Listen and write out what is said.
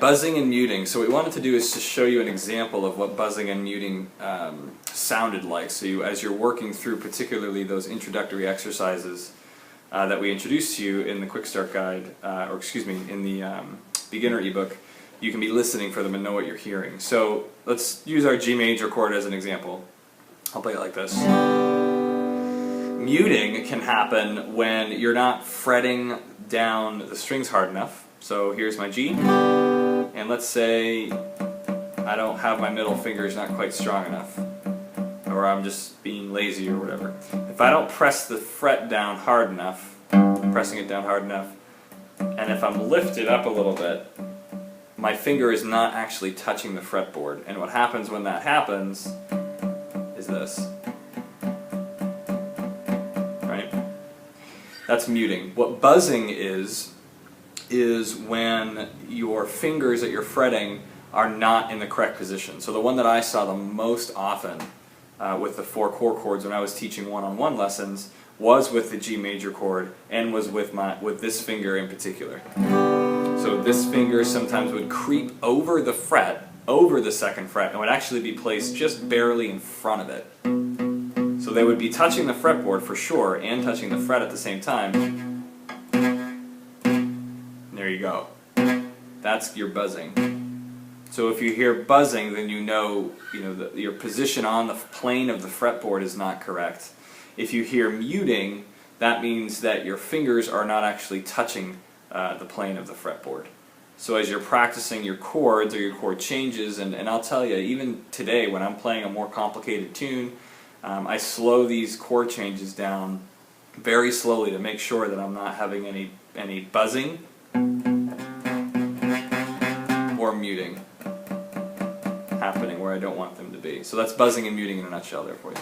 buzzing and muting. So what we wanted to do is to show you an example of what buzzing and muting sounded like. So as you're working through particularly those introductory exercises that we introduced to you in the Quick Start Guide, or excuse me, in the beginner ebook, you can be listening for them and know what you're hearing. So let's use our G major chord as an example. I'll play it like this. Muting can happen when you're not fretting down the strings hard enough. So here's my G, and let's say I don't have my middle fingers not quite strong enough, or I'm just being lazy or whatever. If I don't press the fret down hard enough, pressing it down hard enough, and if I'm lifted up a little bit, my finger is not actually touching the fretboard. And what happens when that happens is this. Right? That's muting. What buzzing is when your fingers that you're fretting are not in the correct position. So the one that I saw the most often with the 4 core chords when I was teaching one-on-one lessons was with the G major chord and was with this finger in particular. So this finger sometimes would creep over the fret, over the 2nd fret, and would actually be placed just barely in front of it. So they would be touching the fretboard for sure and touching the fret at the same time. There you go. That's your buzzing. So if you hear buzzing, then you know that your position on the plane of the fretboard is not correct. If you hear muting, that means that your fingers are not actually touching the plane of the fretboard. So as you're practicing your chords or your chord changes, and I'll tell you, even today when I'm playing a more complicated tune, I slow these chord changes down very slowly to make sure that I'm not having any buzzing or muting happening where I don't want them to be. So that's buzzing and muting in a nutshell there for you.